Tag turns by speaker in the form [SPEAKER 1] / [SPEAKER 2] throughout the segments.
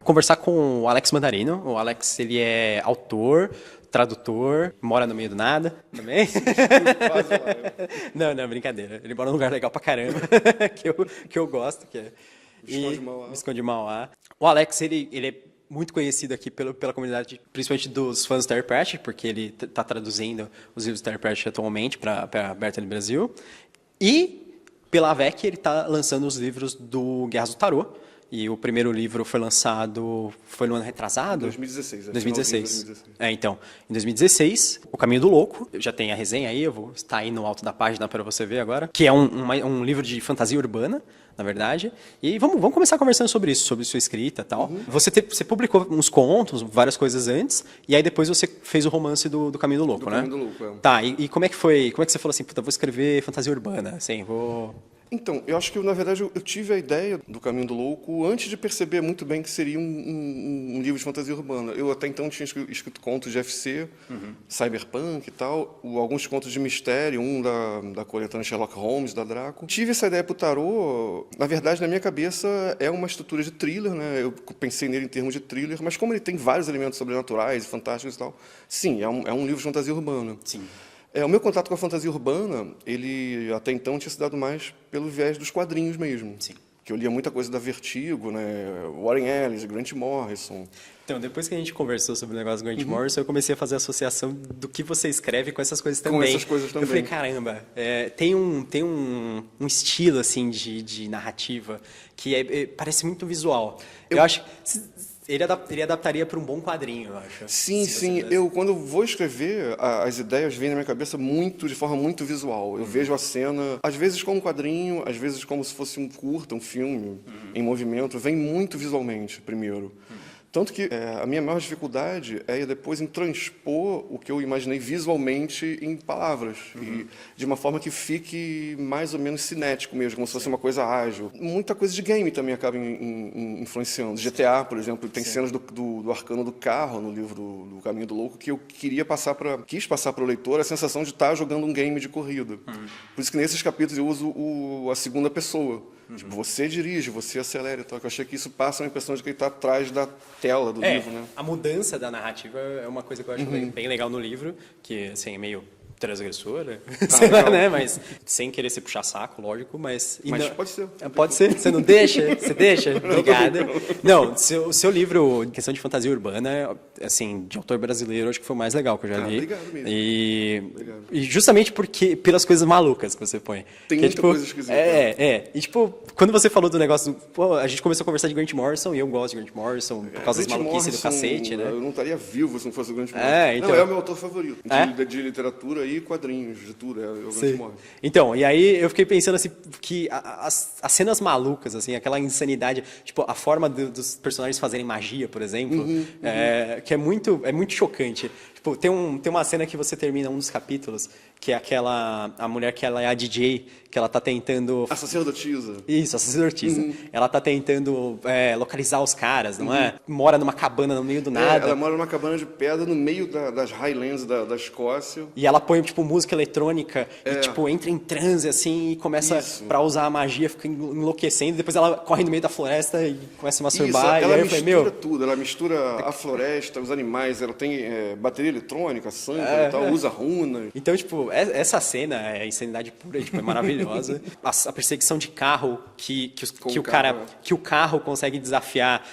[SPEAKER 1] conversar com o Alex Mandarino. O Alex, ele é autor, tradutor, mora no meio do nada também. Não, brincadeira. Ele mora num lugar legal pra caramba, que eu gosto, que é... Visconde de Mauá. O Alex, ele é muito conhecido aqui pela comunidade, principalmente dos fãs do Terry Pratchett, porque ele está traduzindo os livros do Terry Pratchett atualmente para a Bertolini Brasil. E pela AVEC ele está lançando os livros do Guerras do Tarô. E o primeiro livro foi lançado, foi no ano retrasado?
[SPEAKER 2] 2016.
[SPEAKER 1] 2016. Então, em 2016, O Caminho do Louco, já tem a resenha aí, eu vou estar aí no alto da página para você ver agora, que é um livro de fantasia urbana, na verdade. E vamos começar conversando sobre isso, sobre sua escrita e tal. Uhum. Você publicou uns contos, várias coisas antes, e aí depois você fez o romance do Caminho do Louco, né? Do Caminho do Louco, é. Tá, e como é que foi? Como é que você falou assim, puta, vou escrever fantasia urbana, assim, vou...
[SPEAKER 2] Então, eu acho que, na verdade, eu tive a ideia do Caminho do Louco antes de perceber muito bem que seria um livro de fantasia urbana. Eu até então tinha escrito contos de FC, cyberpunk e tal, alguns contos de mistério, um da coletânea Sherlock Holmes, da Draco. Tive essa ideia para o tarô, na verdade, na minha cabeça, é uma estrutura de thriller, né? Eu pensei nele em termos de thriller, mas como ele tem vários elementos sobrenaturais e fantásticos e tal, sim, é um livro de fantasia urbana.
[SPEAKER 1] Sim.
[SPEAKER 2] O meu contato com a fantasia urbana, ele até então tinha se dado mais pelo viés dos quadrinhos mesmo.
[SPEAKER 1] Sim.
[SPEAKER 2] Que eu lia muita coisa da Vertigo, né? Warren Ellis, Grant Morrison.
[SPEAKER 1] Então, depois que a gente conversou sobre o negócio do Grant Morrison, eu comecei a fazer a associação do que você escreve com essas coisas também.
[SPEAKER 2] Com essas coisas também.
[SPEAKER 1] Eu falei, caramba, tem um estilo assim de narrativa que parece muito visual. Eu acho que ele adaptaria para um bom quadrinho, eu acho.
[SPEAKER 2] Sim. Quando eu vou escrever, as ideias vêm na minha cabeça de forma muito visual. Eu vejo a cena, às vezes como um quadrinho, às vezes como se fosse um curta, um filme em movimento. Vem muito visualmente, primeiro. Tanto que a minha maior dificuldade é depois em transpor o que eu imaginei visualmente em palavras. E de uma forma que fique mais ou menos cinético mesmo, como se fosse uma coisa ágil. Muita coisa de game também acaba influenciando. GTA, por exemplo, tem cenas do arcano do carro no livro do Caminho do Louco que eu quis passar para o leitor a sensação de estar jogando um game de corrida. Por isso que nesses capítulos eu uso a segunda pessoa. Tipo, você dirige, você acelera e tal. Eu achei que isso passa uma impressão de que ele está atrás da tela do livro, né?
[SPEAKER 1] A mudança da narrativa é uma coisa que eu acho bem legal no livro, que assim, é meio transgressora, sei lá, né? Mas sem querer se puxar saco, lógico, mas não,
[SPEAKER 2] pode ser.
[SPEAKER 1] Pode ser? Você não deixa? Você deixa? Obrigado. Não, o seu livro, em questão de fantasia urbana, assim, de autor brasileiro, acho que foi o mais legal que eu já li.
[SPEAKER 2] Obrigado mesmo.
[SPEAKER 1] E justamente pelas coisas malucas que você põe.
[SPEAKER 2] Tem muita coisa esquisita.
[SPEAKER 1] E tipo, quando você falou do negócio, a gente começou a conversar de Grant Morrison, e eu gosto de Grant Morrison, por causa das maluquices do cacete, né?
[SPEAKER 2] Eu não estaria vivo se não fosse o Grant Morrison.
[SPEAKER 1] Então...
[SPEAKER 2] Não, é o meu autor favorito, de literatura e quadrinhos, de tudo, é o Grant Morrison.
[SPEAKER 1] Então, e aí eu fiquei pensando assim, que as cenas malucas, assim, aquela insanidade, tipo, a forma dos personagens fazerem magia, por exemplo, que é muito chocante. Tipo, tem uma cena que você termina um dos capítulos, que é a mulher que ela é a DJ, que ela tá tentando...
[SPEAKER 2] A sacerdotisa.
[SPEAKER 1] Isso, a sacerdotisa. Ela tá tentando localizar os caras, não é? Mora numa cabana no meio do nada.
[SPEAKER 2] Ela mora numa cabana de pedra no meio das Highlands da Escócia.
[SPEAKER 1] E ela põe, tipo, música eletrônica e, tipo, entra em transe, assim, e começa pra usar a magia, fica enlouquecendo. Depois ela corre no meio da floresta e começa a masturbar.
[SPEAKER 2] Ela
[SPEAKER 1] e aí
[SPEAKER 2] mistura tudo. Ela mistura a floresta, os animais. Ela tem bateria eletrônica, sangue e tal, usa runas.
[SPEAKER 1] Então, tipo, essa cena é insanidade pura, tipo, é maravilhosa. A perseguição de carro que o carro consegue desafiar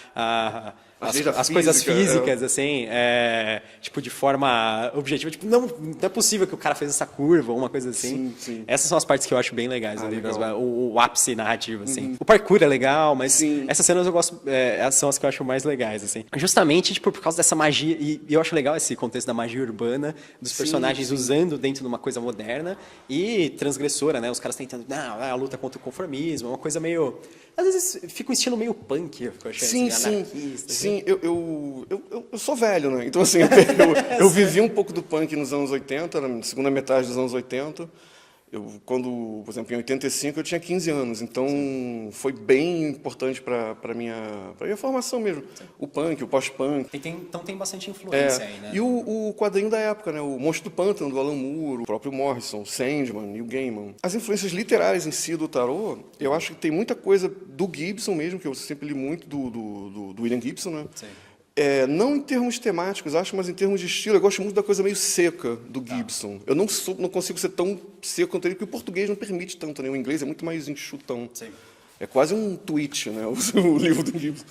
[SPEAKER 1] as coisas físicas, assim, tipo, de forma objetiva. Tipo, não é possível que o cara fez essa curva ou uma coisa assim.
[SPEAKER 2] Sim.
[SPEAKER 1] Essas são as partes que eu acho bem legais do livro, o ápice narrativo, assim. O parkour é legal, mas essas cenas eu gosto, são as que eu acho mais legais, assim. Justamente, tipo, por causa dessa magia, e eu acho legal esse contexto da magia urbana, dos personagens usando dentro de uma coisa moderna e transgressora, né? Os caras tentando, a luta contra o conformismo, uma coisa meio... Às vezes fica um estilo meio punk, eu achei, anarquista.
[SPEAKER 2] Sim, eu sou velho, né? Então, assim, eu vivi um pouco do punk nos anos 80, na segunda metade dos anos 80, Quando, por exemplo, em 85 eu tinha 15 anos, então foi bem importante para a minha formação mesmo. Sim. O punk, o pós-punk.
[SPEAKER 1] Então tem bastante influência aí, né?
[SPEAKER 2] E o quadrinho da época, né? O Monstro do Pântano, do Alan Moore, o próprio Morrison, Sandman, Neil Gaiman. As influências literárias em si do tarô, eu acho que tem muita coisa do Gibson mesmo, que eu sempre li muito do William Gibson, né? Sim. Não em termos temáticos, acho, mas em termos de estilo. Eu gosto muito da coisa meio seca do Gibson. Eu não consigo ser tão seco quanto ele, porque o português não permite tanto, né? O inglês é muito mais enxutão. Sim. É quase um tweet, né? O livro do Gibson.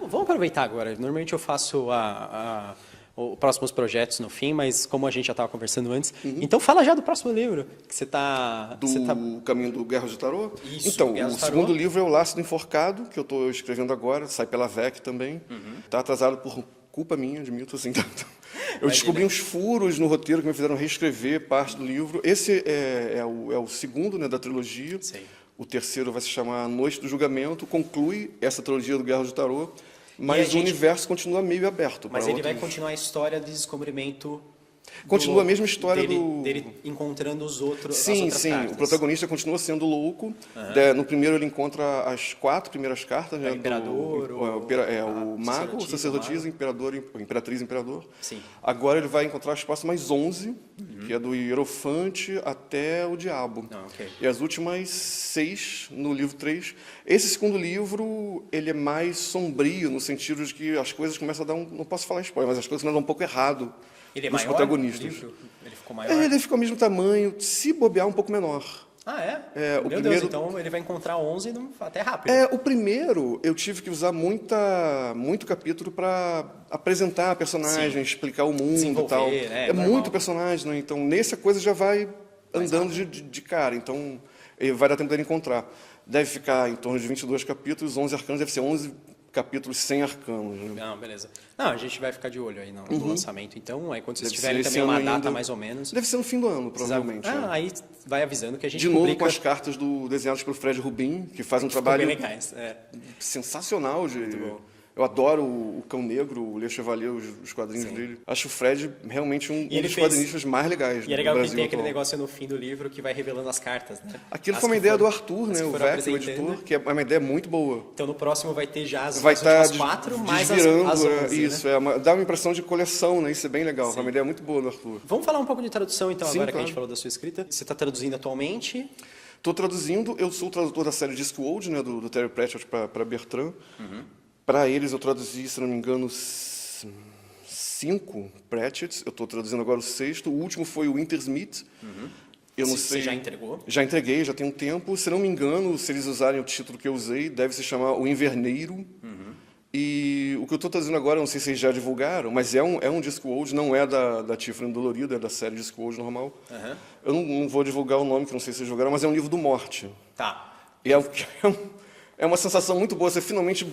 [SPEAKER 1] Vamos aproveitar agora. Normalmente eu faço os próximos projetos no fim, mas como a gente já estava conversando antes, então fala já do próximo livro que você está...
[SPEAKER 2] Caminho do Guerra de Tarô?
[SPEAKER 1] Isso,
[SPEAKER 2] então, o segundo livro é O Laço do Enforcado, que eu estou escrevendo agora, sai pela VEC também. Está atrasado por culpa minha, admito, assim. Eu descobri uns furos no roteiro que me fizeram reescrever parte do livro. Esse é o segundo, né, da trilogia. Sim. O terceiro vai se chamar Noite do Julgamento, conclui essa trilogia do Guerra de Tarô. Mas o universo continua meio aberto.
[SPEAKER 1] Mas ele vai continuar a história de descobrimento...
[SPEAKER 2] Continua a mesma história
[SPEAKER 1] dele encontrando os outros.
[SPEAKER 2] Sim, sim.
[SPEAKER 1] Cartas.
[SPEAKER 2] O protagonista continua sendo louco. No primeiro ele encontra as 4 primeiras cartas.
[SPEAKER 1] O imperador,
[SPEAKER 2] o mago, o sacerdotisa, o imperatriz e o imperador.
[SPEAKER 1] Sim.
[SPEAKER 2] Agora ele vai encontrar as próximas 11, que é do Hierofante até o Diabo.
[SPEAKER 1] Okay.
[SPEAKER 2] E as últimas 6 no livro 3. Esse segundo livro ele é mais sombrio, no sentido de que as coisas começam a dar não posso falar spoiler, mas as coisas começam a dar um pouco errado.
[SPEAKER 1] Ele é
[SPEAKER 2] dos
[SPEAKER 1] maior,
[SPEAKER 2] protagonistas.
[SPEAKER 1] Ele ficou maior?
[SPEAKER 2] Ele ficou ao mesmo tamanho, se bobear um pouco menor.
[SPEAKER 1] Meu Deus, então ele vai encontrar 11 até rápido.
[SPEAKER 2] O primeiro, eu tive que usar muito capítulo para apresentar a personagem, explicar o mundo e tal.
[SPEAKER 1] Né?
[SPEAKER 2] Muito personagem, né? Então nesse a coisa já vai andando de cara. Então vai dar tempo dele encontrar. Deve ficar em torno de 22 capítulos, 11 arcanos, deve ser 11 capítulos sem arcanos. Né?
[SPEAKER 1] Não, beleza. Não, a gente vai ficar de olho aí no lançamento, então. Aí quando vocês tiverem também uma data mais ou menos...
[SPEAKER 2] Deve ser no fim do ano, provavelmente.
[SPEAKER 1] Aí vai avisando que a gente
[SPEAKER 2] de novo com as cartas desenhadas pelo Fred Rubin, que faz um trabalho
[SPEAKER 1] bem legais.
[SPEAKER 2] sensacional. Eu adoro o Cão Negro, o Le Chevalier, os quadrinhos dele. Acho o Fred realmente um dos quadrinistas mais legais do Brasil.
[SPEAKER 1] E é legal que tem aquele negócio no fim do livro que vai revelando as cartas, né?
[SPEAKER 2] Aquilo foi uma ideia do Arthur, né? O Vec, o editor, que é uma ideia muito boa.
[SPEAKER 1] Então no próximo vai ter já as últimas 4, mais as 11.
[SPEAKER 2] Isso, né? Dá uma impressão de coleção, né? Isso é bem legal. É uma ideia muito boa do Arthur.
[SPEAKER 1] Vamos falar um pouco de tradução, então, agora que a gente falou da sua escrita. Você está traduzindo atualmente?
[SPEAKER 2] Estou traduzindo. Eu sou o tradutor da série Discworld, né? Do Terry Pratchett para Bertrand. Para eles eu traduzi, se não me engano, 5 Pratchetts. Eu estou traduzindo agora o 6º. O último foi o Wintersmith. Eu não sei.
[SPEAKER 1] Você já entregou?
[SPEAKER 2] Já entreguei, já tem um tempo. Se não me engano, se eles usarem o título que eu usei, deve se chamar O Inverneiro. E o que eu estou traduzindo agora, não sei se vocês já divulgaram, mas é um Discworld, não é da Tiffany Dolorida, é da série Discworld normal. Eu não vou divulgar o nome, que não sei se vocês divulgaram, mas é um livro do Morte.
[SPEAKER 1] Tá.
[SPEAKER 2] E é uma sensação muito boa você finalmente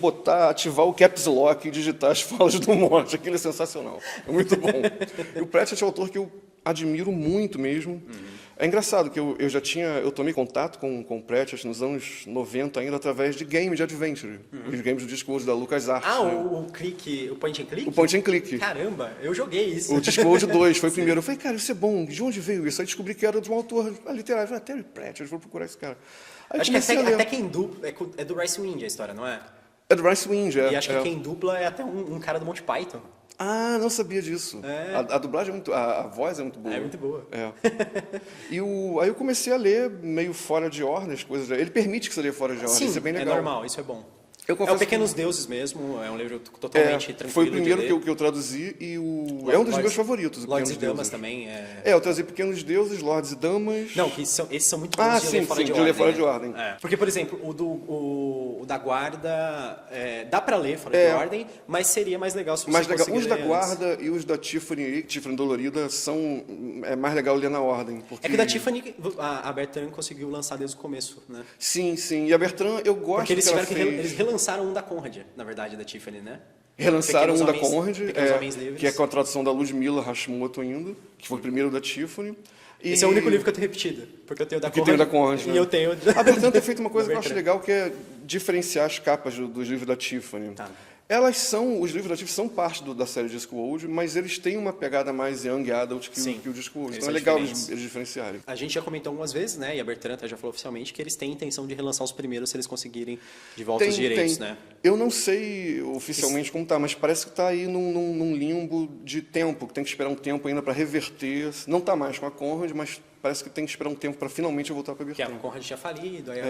[SPEAKER 2] ativar o caps lock e digitar as falas do Morte. Aquilo é sensacional. É muito bom. E o Pratchett é um autor que eu admiro muito mesmo. É engraçado que eu tomei contato com o Pratchett nos anos 90 ainda através de games de adventure. Os games do Discworld da LucasArts.
[SPEAKER 1] O Point and Click?
[SPEAKER 2] O Point and Click.
[SPEAKER 1] Caramba, eu joguei isso.
[SPEAKER 2] O Discworld 2 foi o primeiro. Eu falei, cara, isso é bom. De onde veio isso? Aí descobri que era de um autor literário. Eu falei, Terry Pratchett, vou procurar esse cara. Aí
[SPEAKER 1] acho que até quem dupla é do Rice Wind a história, não é?
[SPEAKER 2] É do Rice Wind,
[SPEAKER 1] E acho que quem dupla é até um cara do Monty Python.
[SPEAKER 2] Ah, não sabia disso. A dublagem é muito... A voz é muito boa.
[SPEAKER 1] É muito boa.
[SPEAKER 2] E aí eu comecei a ler meio fora de ordem as coisas. Ele permite que você leia fora de ordem.
[SPEAKER 1] Sim,
[SPEAKER 2] isso é bem legal.
[SPEAKER 1] É normal, isso é bom. É o Pequenos Deuses mesmo, é um livro totalmente tranquilo.
[SPEAKER 2] Foi o primeiro que eu traduzi e é um dos meus favoritos.
[SPEAKER 1] Lords e Damas também.
[SPEAKER 2] Eu traduzi Pequenos Deuses, Lords e Damas.
[SPEAKER 1] Não, esses são muito bons de ler fora de ordem. Porque, por exemplo, o da Guarda dá pra ler fora de ordem, mas seria mais legal se você conseguir
[SPEAKER 2] Os da Guarda e os da Tiffany Dolorida é mais legal ler na ordem. Porque...
[SPEAKER 1] É que da Tiffany a Bertrand conseguiu lançar desde o começo, né?
[SPEAKER 2] Sim. E a Bertrand, eu gosto
[SPEAKER 1] porque eles relançaram um da Conrad, na verdade, da Tiffany, né?
[SPEAKER 2] Relançaram um da Conrad,
[SPEAKER 1] que
[SPEAKER 2] é com a tradução da Ludmilla Hashimoto ainda, que foi o primeiro da Tiffany.
[SPEAKER 1] Esse é o único livro que eu tenho repetido, porque eu tenho da Conrad. E eu tenho...
[SPEAKER 2] A Bertrand tem feito uma coisa que eu acho legal, que é diferenciar as capas dos livros da Tiffany.
[SPEAKER 1] Tá.
[SPEAKER 2] Os livros da Tiff são parte da série Discworld, mas eles têm uma pegada mais young adult que o Discworld. Então é legal eles diferenciarem.
[SPEAKER 1] A gente já comentou algumas vezes, né, e a Bertrand já falou oficialmente que eles têm intenção de relançar os primeiros se eles conseguirem de volta os direitos, né?
[SPEAKER 2] Eu não sei oficialmente como tá, mas parece que tá aí num limbo de tempo, que tem que esperar um tempo ainda para reverter. Não tá mais com a Conrad, mas parece que tem que esperar um tempo para finalmente voltar para a Bertrand.
[SPEAKER 1] Que a Conrad tinha falido, aí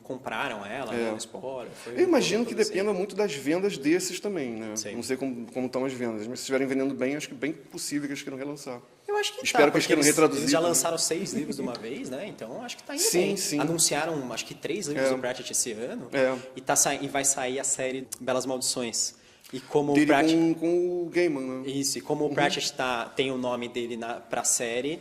[SPEAKER 1] compraram ela, no Spora.
[SPEAKER 2] Eu imagino que dependa muito das vendas desses também, né? Sim. Não sei como estão as vendas, mas se estiverem vendendo bem, acho que bem possível que eles queiram relançar.
[SPEAKER 1] Eu acho que
[SPEAKER 2] espero que eles queiram retraduzir.
[SPEAKER 1] Eles já lançaram 6 livros de uma vez, né? Então acho que tá indo bem. Sim. Anunciaram, acho que 3 livros do Pratchett esse ano. E vai sair a série Belas Maldições. E como
[SPEAKER 2] o Pratchett... com o Gaiman, né?
[SPEAKER 1] Isso, e como o Pratchett tem o nome dele para a série...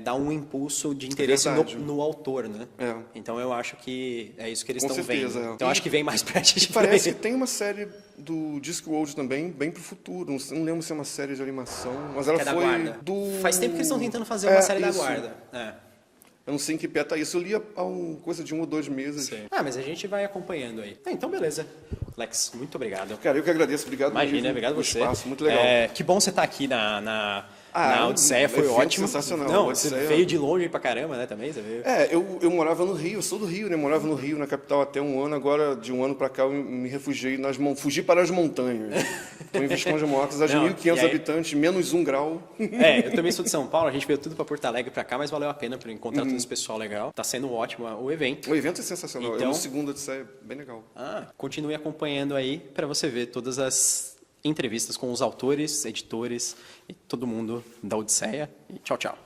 [SPEAKER 1] dá um impulso de interesse no autor, né? Então eu acho que é isso que eles estão vendo. Então eu acho que vem mais Pratchett.
[SPEAKER 2] Parece que tem uma série do Discworld também, bem pro futuro. Não lembro se é uma série de animação, mas ela foi
[SPEAKER 1] Faz tempo que eles estão tentando fazer uma série da Guarda.
[SPEAKER 2] Eu não sei em que pé tá isso. Eu li há coisa de 1 ou 2 meses.
[SPEAKER 1] Sim. Mas a gente vai acompanhando aí. Então, beleza. Lex, muito obrigado.
[SPEAKER 2] Cara, eu que agradeço. Obrigado.
[SPEAKER 1] Imagina, obrigado você.
[SPEAKER 2] Espaço, muito legal.
[SPEAKER 1] Que bom você estar aqui na Odisseia, foi ótimo.
[SPEAKER 2] Sensacional.
[SPEAKER 1] Não, você veio de longe pra caramba, né, também? Você veio...
[SPEAKER 2] eu morava no Rio, eu sou do Rio, né? Morava no Rio, na capital, até um ano. Agora, de um ano pra cá, eu me refugiei fugi para as montanhas. Estou em Visconde Motas, às 1.500 habitantes, menos 1 grau.
[SPEAKER 1] Eu também sou de São Paulo, a gente veio tudo pra Porto Alegre pra cá, mas valeu a pena por encontrar todo esse pessoal legal. Tá sendo ótimo o evento.
[SPEAKER 2] O evento é sensacional,
[SPEAKER 1] então,
[SPEAKER 2] é o segundo Odisseia, bem legal.
[SPEAKER 1] Continue acompanhando aí pra você ver todas as entrevistas com os autores, editores e todo mundo da Odisseia. E tchau, tchau.